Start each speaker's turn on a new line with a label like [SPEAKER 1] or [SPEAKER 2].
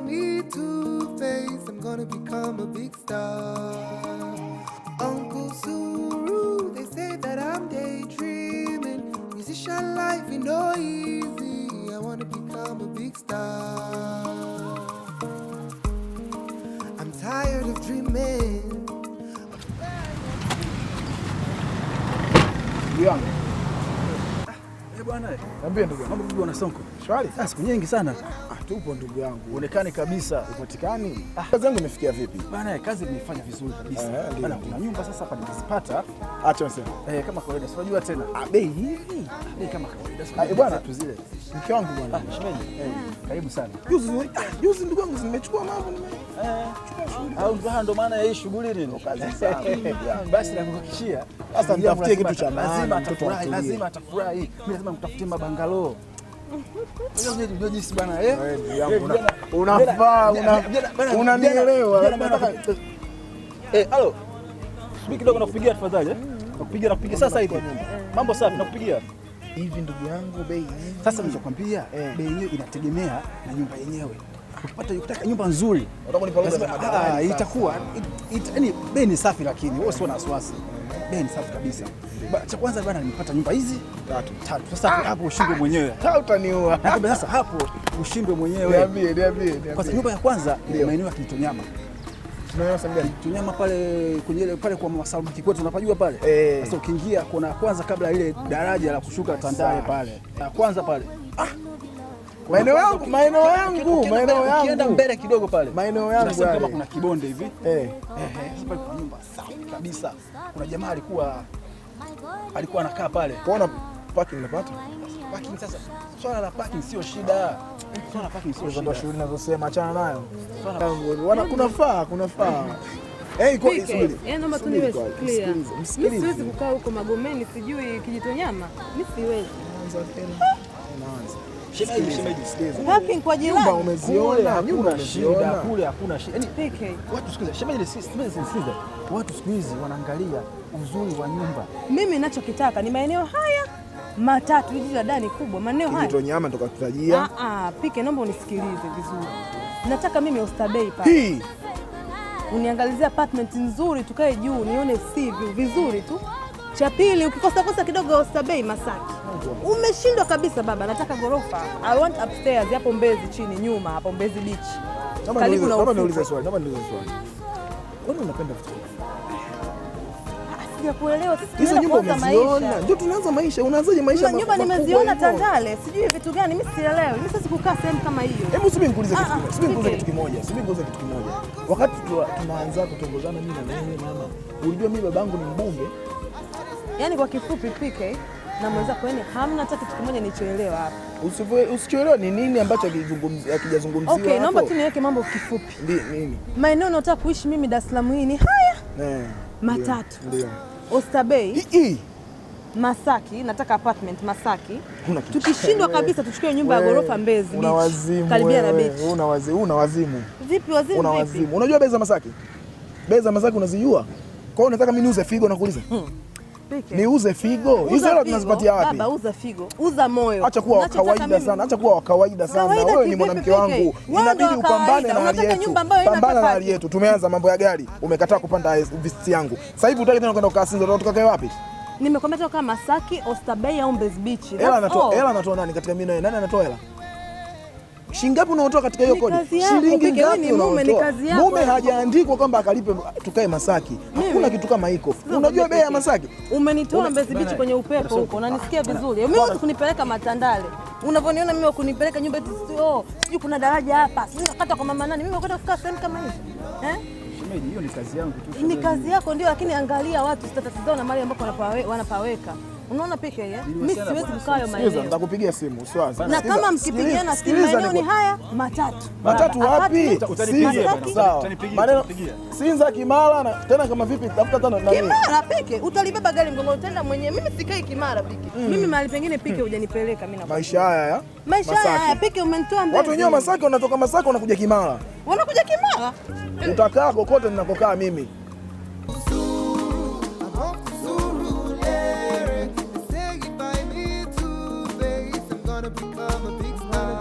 [SPEAKER 1] me Two-Face, I'm gonna become a big star. Uncle Suru, they say that I'm daydreaming. Musician life is no easy, I wanna become a big star. I'm tired of dreaming.
[SPEAKER 2] Bwana, niambie ndugu. Mambo vipi bwana Sonko?
[SPEAKER 3] Shwari.
[SPEAKER 2] Siku nyingi sana.
[SPEAKER 3] Tupo ndugu yangu.
[SPEAKER 2] Uonekane kabisa.
[SPEAKER 3] Upatikani? Kazi yangu imefikia vipi?
[SPEAKER 2] Bwana, kazi nimefanya vizuri kabisa. Bwana, kuna nyumba sasa hapa nimezipata.
[SPEAKER 3] Acha niseme.
[SPEAKER 2] Kama kawaida, unajua tena.
[SPEAKER 3] Bei hivi.
[SPEAKER 2] Bei kama kawaida.
[SPEAKER 3] Bwana,
[SPEAKER 2] tu zile.
[SPEAKER 3] Mke wangu bwana.
[SPEAKER 2] Shemeji. Karibu sana.
[SPEAKER 3] Juzi ndugu yangu nimechukua mambo
[SPEAKER 2] au ndo maana ya hii shughuli nini?
[SPEAKER 3] Kazi sana.
[SPEAKER 2] Basi nakuhakikishia.
[SPEAKER 3] Sasa nitafutie kitu cha
[SPEAKER 2] maana, mtoto wangu lazima atafurahi. Mimi lazima nikutafutie mabangalo. Unajua jinsi bwana
[SPEAKER 3] unafaa unanielewa.
[SPEAKER 2] Halo. Subiri kidogo nakupigia tafadhali Nakupigia sasa hivi. Mambo safi nakupigia.
[SPEAKER 3] Hivi ndugu yangu bei hivi.
[SPEAKER 2] Sasa nilichokwambia bei yenyewe inategemea na nyumba yenyewe. Ukitaka nyumba nzuri, itakuwa yani bei ni safi, lakini wewe sio na wasiwasi. Bei ni safi kabisa. Cha kwanza bwana, nimepata nyumba hizi tatu. Sasa hapo ushindwe mwenyewe.
[SPEAKER 3] Utaniua.
[SPEAKER 2] Sasa hapo ushindwe mwenyewe.
[SPEAKER 3] Niambie.
[SPEAKER 2] Kwa sababu nyumba ya kwanza ni maeneo ya Kitonyama. Kitonyama pale pale kwa Masalmu Kikwete, unapajua pale? Sasa ukiingia kuna kwanza kabla ile daraja la kushuka Tandale pale. Na kwanza pale.
[SPEAKER 3] Maeneo yangu.
[SPEAKER 2] Ukienda mbele kidogo pale.
[SPEAKER 3] Maeneo yangu
[SPEAKER 2] kama kuna kibonde hivi. Sasa pale kuna nyumba safi kabisa. Kuna jamaa alikuwa anakaa pale.
[SPEAKER 3] Kuona parking unapata?
[SPEAKER 2] Parking sasa. Swala la parking sio shida. Swala la parking sio shida.
[SPEAKER 3] Ndio shughuli ninazosema, achana nayo. Kunafaa.
[SPEAKER 4] Naomba tu niwe clear. Mimi siwezi kukaa huko Magomeni sijui Kijitonyama. Mimi siwezi.
[SPEAKER 2] Shemeji, sikiza.
[SPEAKER 4] Parking kwa jirani.
[SPEAKER 3] Nyumba umeziona,
[SPEAKER 2] nyumba shida, kule hakuna shida. Yaani
[SPEAKER 4] peke.
[SPEAKER 2] Watu sikiza, shemeji sikiza. Watu siku hizi wanaangalia uzuri wa nyumba.
[SPEAKER 4] Mimi ninachokitaka ni maeneo haya matatu, jiji la Dani kubwa, maeneo haya.
[SPEAKER 3] Kijitonyama tukakutajia.
[SPEAKER 4] Pike, naomba unisikilize vizuri. Nataka mimi Oysterbay pale. Uniangalizia apartment nzuri, tukae juu nione view vizuri tu. Cha pili, ukikosa kidogo Oysterbay Masaki. Umeshindwa kabisa baba, nataka gorofa. I want upstairs hapo Mbezi chini nyuma hapo Mbezi Beach.
[SPEAKER 3] Karibu na niulize swali. Wewe unapenda vitu gani?
[SPEAKER 4] Sijakuelewa.
[SPEAKER 3] Hizo nyumba umeziona. Ndio tunaanza maisha. Unaanzaje maisha?
[SPEAKER 4] Nyumba nimeziona Tandale. Sijui vitu gani, mimi sielewi. Mimi siwezi kukaa sehemu kama hiyo.
[SPEAKER 3] Hebu subiri nikuulize kitu kimoja. Wakati tunaanza kutongozana mimi na wewe mama, ulijua mimi babangu ni mbunge?
[SPEAKER 4] Yaani kwa kifupi Pike na mwenzako, yani hamna hata kitu kimoja nilichoelewa hapa.
[SPEAKER 3] Usichoelewa ni nini ambacho hakijazungumziwa hapo?
[SPEAKER 4] Okay, naomba tu niweke mambo kifupi.
[SPEAKER 3] Nini?
[SPEAKER 4] Maeneo nataka kuishi mimi Dar es Salaam hii ni haya. Matatu.
[SPEAKER 3] Ndio.
[SPEAKER 4] Oysterbay. Masaki, nataka apartment Masaki. Tukishindwa kabisa tuchukue nyumba ya gorofa Mbezi Beach. Karibia na beach.
[SPEAKER 3] Una wazimu.
[SPEAKER 4] Vipi wazimu vipi?
[SPEAKER 3] Unajua bei za Masaki? Bei za Masaki unazijua? Kwa hiyo unataka mimi niuze figo na kuuliza? Niuze figo? Hizo hela tunazipatia wapi?
[SPEAKER 4] Baba, uza figo, uza moyo.
[SPEAKER 3] Acha kuwa kawaida sana. Wewe ni mwanamke wangu. Inabidi upambane na hali yetu. Pambana na hali yetu. Tumeanza mambo ya gari, umekataa kupanda visit yangu. Sasa hivi utaki tena kwenda kukaa Sinza, unataka kae wapi?
[SPEAKER 4] Nimekwambia toka Masaki, Oysterbay au Mbezi Beach.
[SPEAKER 3] Hela anatoa nani katika mimi na nani anatoa hela? Shilingi ngapi unaotoa katika hiyo kodi? Shilingi ngapi unaotoa? Mume hajaandikwa kwamba akalipe tukae Masaki. Hakuna kitu kama hiko. Unajua bei ya Masaki?
[SPEAKER 4] Umenitoa Mbezi Beach kwenye upepo huko. Unanisikia vizuri? Mimi huwezi kunipeleka Matandale. Unavyoniona mimi kunipeleka nyumba sijui kuna daraja hapa. Sijui nakata kwa mama nani. Mimi nakwenda kukaa sehemu kama hizo.
[SPEAKER 2] Shemeji, hiyo ni kazi yangu tu.
[SPEAKER 4] Ni kazi yako ndio, lakini angalia watu status zao na mali ambapo wanapaweka. Unaona Pike mimi siwezi kukaa hayo maeneo.
[SPEAKER 3] Nitakupigia simu, usiwazi.
[SPEAKER 4] Na kama mkipigiana simu maeneo ni haya matatu.
[SPEAKER 3] Matatu wapi? Sawa. Maneno Sinza, Kimara na tena kama vipi tafuta tena nani?
[SPEAKER 4] Kimara Pike, utalibeba gari mgongoni tena mwenyewe. Mimi sikai Kimara Pike. Mimi mahali pengine Pike hujanipeleka mimi na.
[SPEAKER 3] Maisha haya
[SPEAKER 4] Pike umenitoa Mbezi.
[SPEAKER 3] Watu wenyewe Masaki wanatoka Masaki wanakuja Kimara.
[SPEAKER 4] Wanakuja Kimara?
[SPEAKER 3] Utakaa kokote ninakokaa mimi.
[SPEAKER 1] Become a big star.